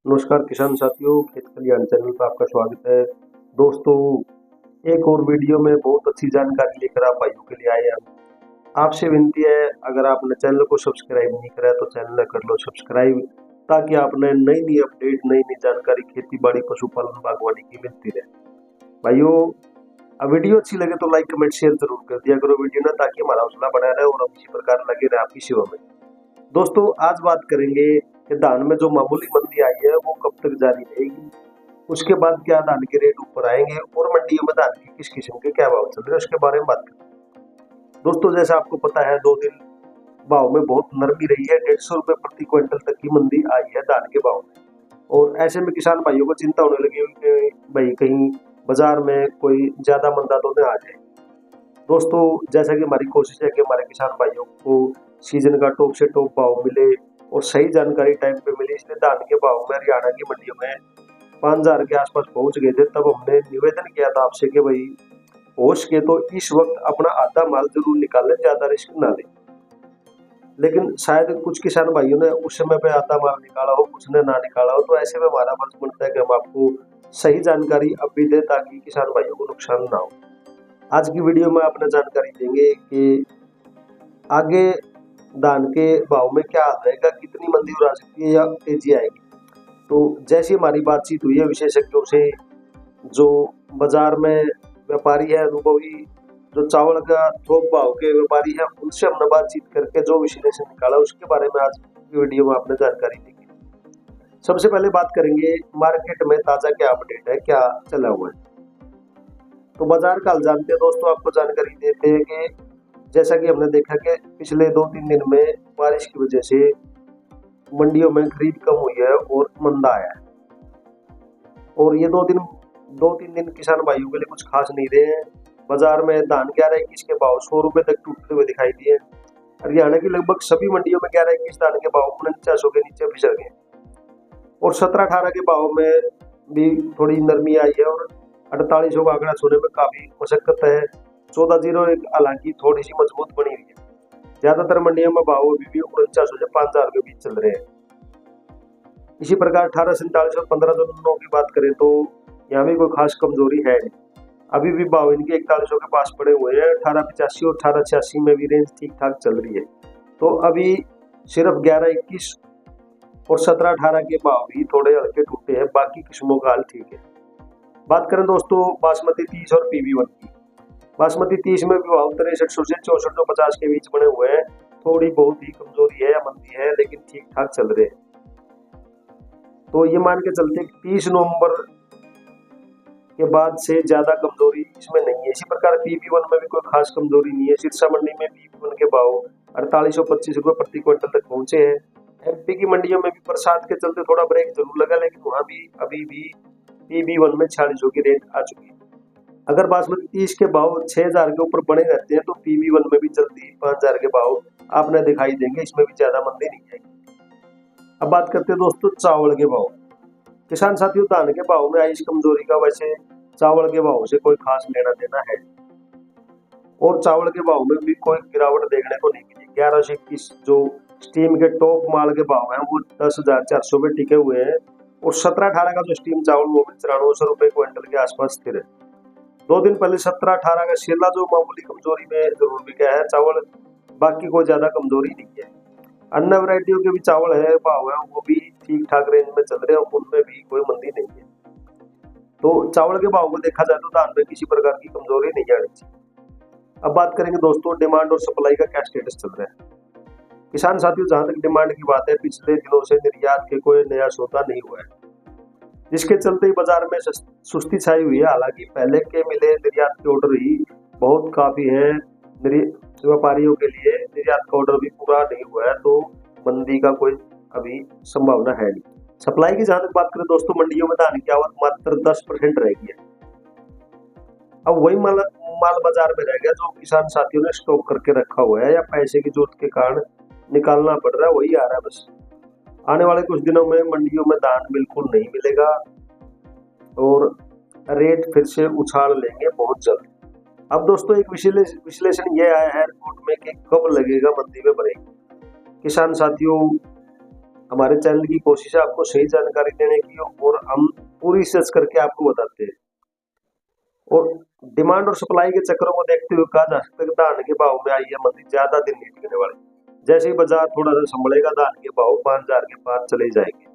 नमस्कार किसान साथियों, खेत कल्याण चैनल पर आपका स्वागत है। दोस्तों, एक और वीडियो में बहुत अच्छी जानकारी लेकर आप भाइयों के लिए आए हैं। आपसे विनती है, अगर आपने चैनल को सब्सक्राइब नहीं करा है तो चैनल कर लो सब्सक्राइब, ताकि आपने नई नई अपडेट, नई नई जानकारी खेती बाड़ी, पशुपालन, बागवानी की मिलती रहे। भाइयों, अब वीडियो अच्छी लगे तो लाइक कमेंट शेयर जरूर कर दिया करो वीडियो ना, ताकि हमारा हौसला बना रहे और हम इसी प्रकार लगे रहे आपकी सेवा में। दोस्तों, आज बात करेंगे कि धान में जो मामूली मंदी आई है वो कब तक जारी रहेगी, उसके बाद क्या धान के रेट ऊपर आएंगे और मंडियों में धान की किस किस्म के क्या भाव चल रहे हैं उसके बारे में बात करें। दोस्तों, जैसा आपको पता है, 2 दिन भाव में बहुत नरमी रही है। 150 रुपए प्रति क्विंटल तक की मंदी आई है धान के भाव में, और ऐसे में किसान भाइयों को चिंता होने लगी हुई कि भाई कहीं बाजार में कोई ज्यादा मंदा तो नहीं आ जाए। दोस्तों, जैसा कि हमारी कोशिश है कि हमारे किसान भाइयों को सीजन का टॉप से टॉप भाव मिले और सही जानकारी टाइम पे मिले, इसलिए धान के भाव में हरियाणा की मंडियों में 5,000 के आसपास पहुंच गए थे। तब हमने निवेदन किया था आपसे कि भाई हो सके तो इस वक्त अपना आधा माल जरूर निकालें, ज्यादा रिस्क ना लें। लेकिन शायद कुछ किसान भाइयों ने उस समय पे आधा माल निकाला हो, कुछ ने ना निकाला हो। तो ऐसे में हमारा फर्ज बनता है कि हम आपको सही जानकारी अब भी दें, ताकि किसान भाइयों को नुकसान ना हो। आज की वीडियो में आपने जानकारी देंगे कि आगे धान के भाव में क्या हाल रहेगा, कितनी मंदी हो सकती है या तेजी आएगी। तो जैसी हमारी बातचीत हुई है विशेषज्ञों से, जो बाजार में व्यापारी है, अनुभवी जो चावल का थोक भाव के व्यापारी है, उनसे हमने बातचीत करके जो विश्लेषण निकाला उसके बारे में आज की वीडियो में आपने जानकारी देंगे। सबसे पहले बात करेंगे मार्केट में ताजा क्या अपडेट है, क्या चला हुआ है। तो बाजार का हाल जानते हैं दोस्तों, आपको जानकारी देते हैं कि जैसा कि हमने देखा कि पिछले 2-3 दिन में बारिश की वजह से मंडियों में खरीद कम हुई है और मंदा आया है। और ये 2-3 दिन किसान भाइयों के लिए कुछ खास नहीं रहे हैं। बाजार में धान 11-21 के भाव 100 रुपए तक टूटते हुए दिखाई दिए। हरियाणा की लगभग सभी मंडियों में 11-21 धान के भाव 49 के नीचे फिसल गए और 17-18 के भाव में भी थोड़ी नरमी आई है और 48 का आंकड़ा छूने में काफी मशक्कत है। 14-01 हालांकि थोड़ी सी मजबूत बनी हुई है। ज्यादातर मंडियों में भाव अभी भी 49 से 5,000 के बीच चल रहे हैं। इसी प्रकार 1847 और 1509 की बात करें तो यहाँ भी कोई खास कमजोरी है नहीं। अभी भी भाव इनके 41 के पास पड़े हुए हैं। 1885 और 1886 में भी रेंज ठीक ठाक चल रही है। तो अभी सिर्फ 11-21 और 17-18 के भाव भी थोड़े हल्के टूटे हैं, बाकी किस्मों का हाल ठीक है। बात करें दोस्तों बासमती 30 और PB1 की। बासमती 30 में भी भाव 6300 से 6450 के बीच बने हुए हैं। थोड़ी बहुत ही कमजोरी है या मंदी है, लेकिन ठीक ठाक चल रहे हैं। तो ये मान के चलते 30 नवंबर के बाद से ज्यादा कमजोरी इसमें नहीं है। इसी प्रकार PB1 में भी कोई खास कमजोरी नहीं है। सिरसा मंडी में PB1 के भाव 4825 रुपए प्रति क्विंटल तक पहुंचे हैं। MP की मंडियों में भी बरसात के चलते थोड़ा ब्रेक जरूर लगा, लेकिन वहां भी अभी भी PB1 में 46 की रेट आ चुकी है। अगर बासमती 30 के भाव 6,000 के ऊपर बने रहते हैं तो PB1 में भी जल्दी 5,000 के भाव आपने दिखाई देंगे। इसमें भी ज्यादा मंदी नहीं आएगी। अब बात करते हैं दोस्तों चावल के भाव। किसान साथियों, धान के भाव में आई इस कमजोरी का वैसे चावल के भाव से कोई खास लेना देना है, और चावल के भाव में भी कोई गिरावट देखने को नहीं मिली। 11 से 21 जो स्टीम के टॉप माल के भाव हैं वो 10,400 पे टिके हुए हैं, और 17-18 का जो स्टीम चावल वो भी 9400 रुपए क्विंटल के आसपास स्थिर है। 2 दिन पहले 17-18 का शेला जो मामूली कमजोरी में जरूर बिका है चावल, बाकी कोई ज्यादा कमजोरी नहीं है। अन्य वैरायटियों के भी चावल है भाव है वो भी ठीक ठाक रेंज में चल रहे हैं, उनमें भी कोई मंदी नहीं है। तो चावल के भाव को देखा जाए तो धान में किसी प्रकार की कमजोरी नहीं आनी चाहिए। अब बात करेंगे दोस्तों डिमांड और सप्लाई का क्या स्टेटस चल रहा है। किसान साथियों, जहां तक डिमांड की बात है, पिछले दिनों से निर्यात के कोई नया सौदा नहीं हुआ है, जिसके चलते ही बाजार में सुस्ती छाई हुई है। हालांकि पहले के मिले निर्यात के ऑर्डर ही बहुत काफी है। व्यापारियों के लिए निर्यात का ऑर्डर भी पूरा नहीं हुआ है, तो मंदी का कोई अभी संभावना है नहीं। सप्लाई की जहां तक बात करें दोस्तों, मंडियों में धान की आवक मात्र 10% रह गई है। अब वही माल बाजार में रह गया जो किसान साथियों ने स्टॉक करके रखा हुआ है या पैसे की जरूरत के कारण निकालना पड़ रहा है, वही आ रहा है बस। आने वाले कुछ दिनों में मंडियों में धान बिल्कुल नहीं मिलेगा और रेट फिर से उछाल लेंगे बहुत जल्द। अब दोस्तों एक विश्लेषण ये आया है रिपोर्ट में कि कब लगेगा मंदी में ब्रेक। किसान साथियों, हमारे चैनल की कोशिश है आपको सही जानकारी देने की और हम पूरी रिसर्च करके आपको बताते हैं। और डिमांड और सप्लाई के चक्रों को देखते हुए कहा जा सकता है कि धान के भाव में आई है मंदी ज्यादा दिन नहीं टिकने वाली। जैसे ही बाजार थोड़ा सा संभलेगा धान के भाव 5,000 के पार चले जाएंगे।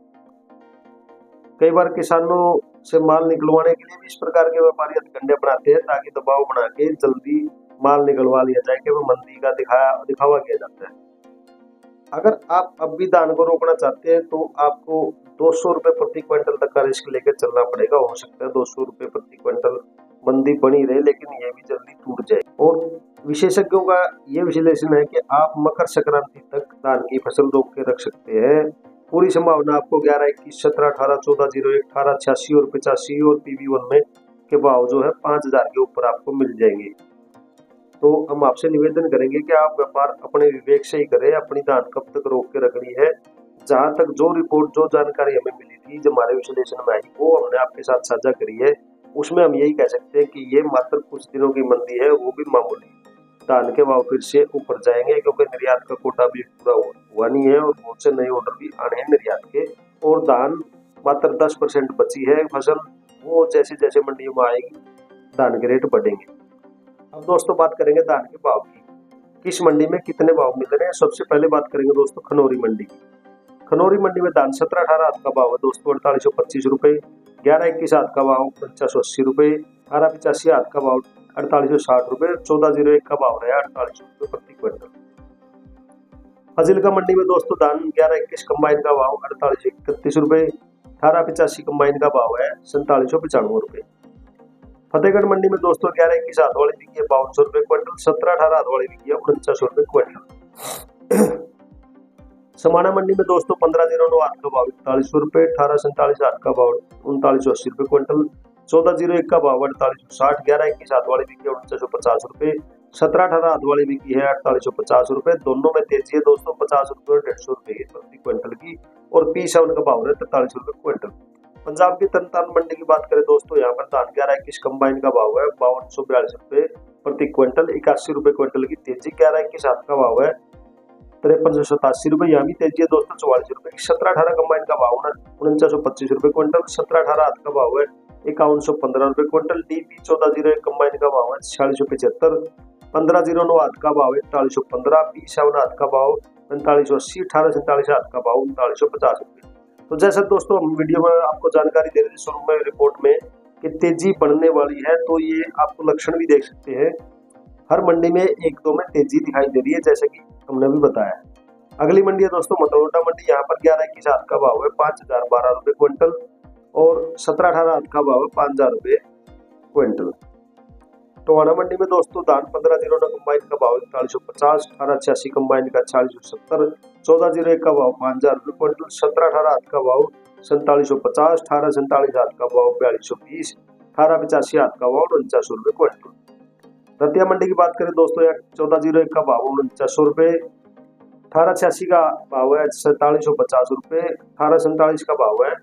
कई बार किसानों से माल निकलवाने के लिए भी इस प्रकार के व्यापारी हथकंडे अपनाते हैं ताकि दबाव बना के जल्दी माल निकलवा लिया जाए कि वो मंदी का दिखावा किया जाता है। अगर आप अब भी धान को रोकना चाहते हैं तो आपको 200 रुपए प्रति क्विंटल तक का रिस्क लेकर चलना पड़ेगा। हो सकता है 200 रुपए प्रति क्विंटल मंदी बनी रहे लेकिन ये भी जल्दी टूट जाए। और विशेषज्ञों का ये विश्लेषण है कि आप मकर संक्रांति तक धान की फसल रोक के रख सकते हैं। पूरी संभावना आपको 11, 21, 17, 18, 14, 01, 18, 86 और 85 और PB1 में के भाव जो है 5,000 के ऊपर आपको मिल जाएंगे। तो हम आपसे निवेदन करेंगे कि आप व्यापार अपने विवेक से ही करें। अपनी धान कब तक रोक के रखनी है, जहां तक जो रिपोर्ट जो जानकारी हमें मिली थी, जो हमारे विश्लेषण में आई, वो हमने आपके साथ साझा करी है। उसमें हम यही कह सकते हैं कि ये मात्र कुछ दिनों की मंदी है, वो भी मामूली। धान के भाव फिर से ऊपर जाएंगे क्योंकि निर्यात का कोटा भी पूरा हुआ नहीं है और बहुत से नए ऑर्डर भी आने हैं निर्यात के। और धान मात्र 10% बची है फसल, वो जैसे जैसे मंडियों में आएगी धान के रेट बढ़ेंगे। अब दोस्तों बात करेंगे धान के भाव की, किस मंडी में कितने भाव मिल रहे हैं। सबसे पहले बात करेंगे दोस्तों खनौरी मंडी की। खनौरी मंडी में धान 17-18 हाथ का भाव है दोस्तों 4825 रुपए, 11-21 हाथ का भाव 4980 रुपए, 18-85 हाथ का भाव 4860 रुपए, 14-01 का भाव रहा 48 रुपए प्रति क्विंटल। फाजिल्का मंडी में दोस्तों धान 11-21 कंबाइन का भाव 4831 रुपए, 18-85 कंबाइन का भाव है 4795 रुपए। फतेहगढ़ मंडी में दोस्तों 11-21 हाथ वाली बिकी है 5200 रुपए क्विंटल, 17-18 हाथ वाली बिकी है 4900 रुपए क्विंटल। समाना मंडी में दोस्तों 15-09 हाथ का भाव 4100 रुपए, 18-47 हाथ का भाव 3980 रुपए क्विंटल, 14-01 का भाव 4860, 11-21 हाथ वाली बिकी है 4950 रुपए, 17-18 हाथ वाली बिकी है 4850 रुपए। दोनों में तेजी है दोस्तों 50 रुपए और 150 रुपए की प्रति क्विंटल की। और P7 का भाव है 43 रुपए क्विंटल। पंजाब की तरनतारन मंडी की बात करें दोस्तों, यहाँ पर धान 11-21 कंबाइन का भाव है 5242 रुपए प्रति क्विंटल, 81 रुपए क्विंटल की तेजी। 11-21 हाथ का भाव है 5387 रुपए, यहाँ भी तेजी है दोस्तों 44 रुपए। 17-18 कंबाइन का भाव है 4925 रुपए क्विंटल, 17-18 हाथ का भाव है 5115 रुपए क्विंटल। DP 14-01 कंबाइन का भाव है 4675, 15-09 हाथ का भाव 4115, P7 हाथ का भाव 4580, 18-47 हाथ का भाव 3950 रुपए। तो जैसे दोस्तों हम वीडियो में आपको जानकारी दे रहे थे शुरू में रिपोर्ट में कि तेजी बढ़ने वाली है, तो ये आपको लक्षण भी देख सकते हैं। हर मंडी में 1-2 में तेजी दिखाई दे रही है जैसे कि हमने भी बताया। अगली मंडी है दोस्तों मतौडा मंडी, यहाँ पर 11-21 हाथ का भाव है 5012 रुपए क्विंटल और 17-18 हाथ का भाव है 5000 रुपए क्विंटल। टोहाना मंडी में दोस्तों धान 15-09 कंबाइन का भाव 4150, 18-86 कंबाइन का 4670, 14-01 का भाव 5000 रुपए क्विंटल, 17-18 हाथ का भाव 4750, 18-47 हाथ का भाव 4220, 18-85 हाथ का भाव 4900 रुपए क्विंटल। रतिया मंडी की बात करें दोस्तों, 14-01 का भाव 4900 रुपए, 18-86 का भाव है 4750 रुपए, 18-47 का भाव है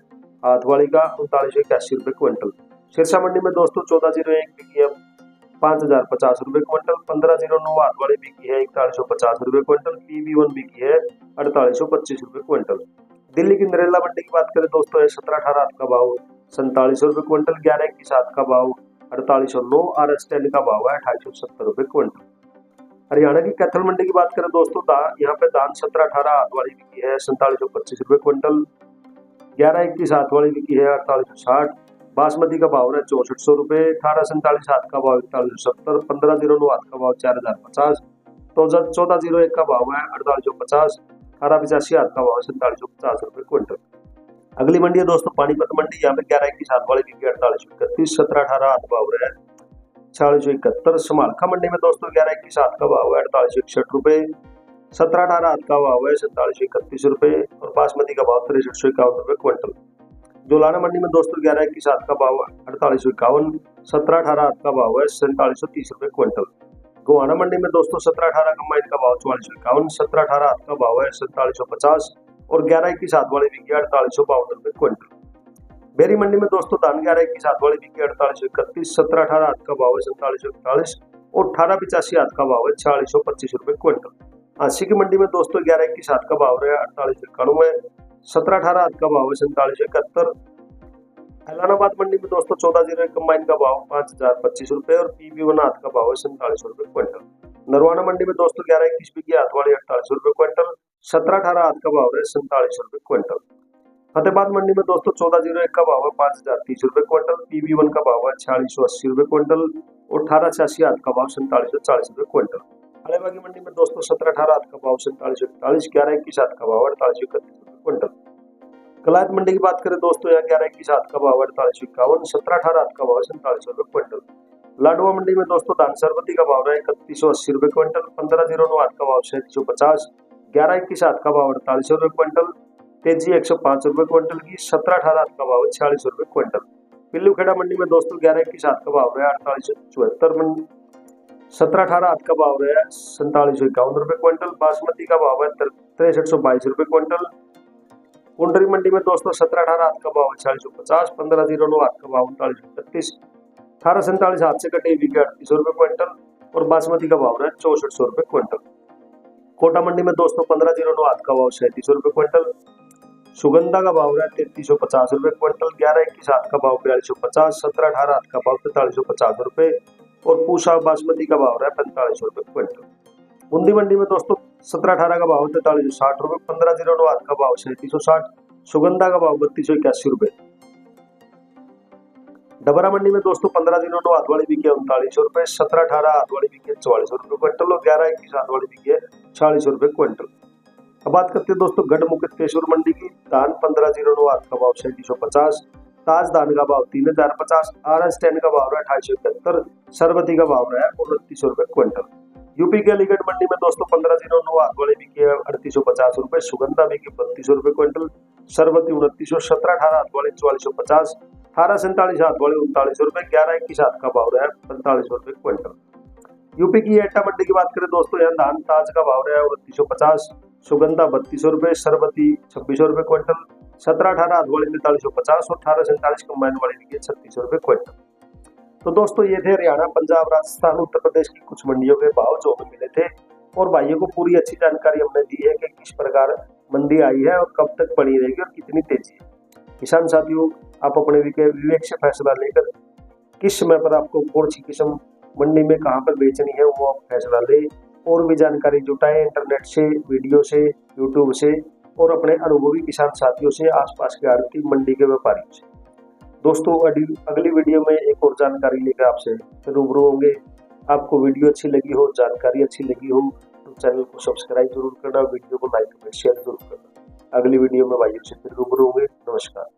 हाथ वाली का 3981 रुपए क्विंटल। सिरसा मंडी में दोस्तों 14-01 बिकी है 5050 रुपए क्विंटल, 15-09 हाथ वाली बिकी है 4150 रुपए क्विंटल, PB1 बिकी है 4825 रुपए क्विंटल। दिल्ली की नरेला मंडी की बात करें दोस्तों, 17-18 हाथ का भाव 4700 रुपए क्विंटल, 11-21 हाथ का भाव 4809, RS10 का भाव है 2870 रुपए क्विंटल। हरियाणा की कैथल मंडी की बात करें दोस्तों, यहाँ पे धान 17-18 हाथ वाली बिकी है 4725 रुपए क्विंटल, 11-21 हाथ वाली बिकी है 4860, बासमती का भाव है 6400 रुपए, 18-47 हाथ का भाव 4170, 15-09 हाथ का भाव 4050, 14-01 का भाव है 4850, 18-85 हाथ का भाव 4750 रुपए क्विंटल। अगली मंडी है दोस्तों पानीपत मंडी, यहाँ पे 11-21 हाथ वाली बिकी 4831, 17-18 हाथ भाव है 4671। समालखा मंडी में दोस्तों 11-21 हाथ का भाव है 4861 रुपए, 17-18 हाथ का भाव है 4731 रुपए और बासमती का भाव 6351 रुपए क्विंटल। जोलाना मंडी में दोस्तों 11-21 हाथ का भाव 4851, 17-18 हाथ का भाव है 4730 रुपए क्विंटल। गोहाना मंडी में दोस्तों 17-18 कंबाइन का भाव 4451, 17-18 हाथ का भाव है 4750 और 11-21 हाथ वाली बिकी 4852 रुपए क्विंटल। बेरी मंडी में दोस्तों धान 11-21 हाथ वाली बिकी 4831, 17-18 हाथ का भाव है 4741 और 18-85 हाथ का भाव है 4625 रुपए क्विंटल। आंसी की मंडी में दोस्तों 11-21 हाथ का भाव है 4891, 17-18 आध का भाव है 4771। एलानाबाद मंडी में दोस्तों 1401 कंबाइन का भाव 5025 रुपए और PB1 आध का भाव है 47 रुपए क्विंटल। नरवाना मंडी में दोस्तों 1121 बिकी हाथ वाली 48 रुपए क्विंटल। 17-18 आध का भाव है 47 रुपए क्विंटल। फतेहाबाद मंडी में दोस्तों 1401 का भाव है 5030 रुपए क्विंटल। PB1 का भाव है 4680 रुपए क्विंटल और 1886 आध का भाव 4740 रुपए क्विंटल। अलेबागी मंडी में दोस्तों 17-18 आध का भाव 4741, 1121 आध का भाव 4831 रुपए क्विंटल। कलायत मंडी की बात करें दोस्तों, यहाँ 1121 आध का भाव 4851, 17-18 आध का भाव 47 रुपए क्विंटल। लाडवा मंडी में दोस्तों धान सरबती का भाव है 3180 रुपए क्विंटल। 1509 आध का भाव 3750, 1121 आध का भाव 48 रुपए क्विंटल। तेजी 105 रुपए क्विंटल की। 17-18 आध का भाव 46 रुपए क्विंटल। पिल्लूखेड़ा मंडी में दोस्तों 1121 आध का भाव है 4874, 17-18 आध का भाव है 4751 रुपए क्विंटल। बासमती का भाव है 6322 रुपए क्विंटल। कुंडरी मंडी में दोस्तों 17-18 आध का भाव है 4650, 1509 आध का भाव 3932, 1847 हाथ से कटे के 3800 रुपए क्विंटल और बासमती का भाव है 6400 रुपए क्विंटल। कोटा मंडी में दोस्तों 1509 आध का भाव 3700 रुपए क्विंटल। सुगंधा का भाव है 3350 रुपए क्विंटल। 1121 आध का भाव 4250, 17-18 आध का भाव 4350 रुपए और पूसा बासमती का भाव है 4500 रुपए क्विंटल। बूंदी मंडी में दोस्तों 17-18 का भाव 4360 रुपए, 1509 आध का भाव 3760, सुगंधा का भाव 3281 रुपए। डबरा मंडी में दोस्तों 1509 आध वाली बिकी 3900 रुपए, 17-18 आध वाली बिकी 4400 रुपए क्विंटल और 1121 आध वाली बिकी 4600 रुपए क्विंटल। अब बात करते हैं दोस्तों गढ़ मुक्तेश्वर मंडी की। धान 1509 आध का भाव 3750, ताज धान का भाव 3050, RS10 का भाव है 2871, सरबती का भाव है 2900 रुपए क्विंटल। यूपी के अलीगढ़ मंडी में दोस्तों 1509 आध वाले बिके 3850 रुपए, सुगंधा बिकी 3200 रुपए क्विंटल, सरबती 2900, 17-18 आध वाले 4450, 1847 आध वाले 3900 रुपए, 1121 आध का भाव है 4500 रुपए क्विंटल। यूपी की एटा मंडी की बात करें दोस्तों, यहाँ धान ताज का भाव है 2950, सुगंधा 3200 रुपए, सरबती 2600 रुपए क्विंटल, 17-18 आध वाले 4350 और 1847 कंबाइन वाले बिके 3600 रुपए क्विंटल। तो दोस्तों ये थे हरियाणा, पंजाब, राजस्थान, उत्तर प्रदेश की कुछ मंडियों के भाव जो हमें मिले थे और भाइयों को पूरी अच्छी जानकारी हमने दी है कि किस प्रकार मंदी आई है और कब तक बनी रहेगी और कितनी तेजी है। किसान साथियों, आप अपने विवेक से फैसला लेकर किस समय पर आपको कौन सी किस्म मंडी में कहाँ पर बेचनी है वो आप फैसला ले और भी जानकारी जुटाएं इंटरनेट से, वीडियो से, यूट्यूब से और अपने अनुभवी किसान साथियों से, आसपास के आड़ती मंडी के व्यापारियों से। दोस्तों अगली वीडियो में एक और जानकारी लेकर आपसे रूबरू होंगे। आपको वीडियो अच्छी लगी हो, जानकारी अच्छी लगी हो तो चैनल को सब्सक्राइब जरूर करना, वीडियो को लाइक और शेयर जरूर करना। अगली वीडियो में भाइयों से फिर रूबरू होंगे। नमस्कार।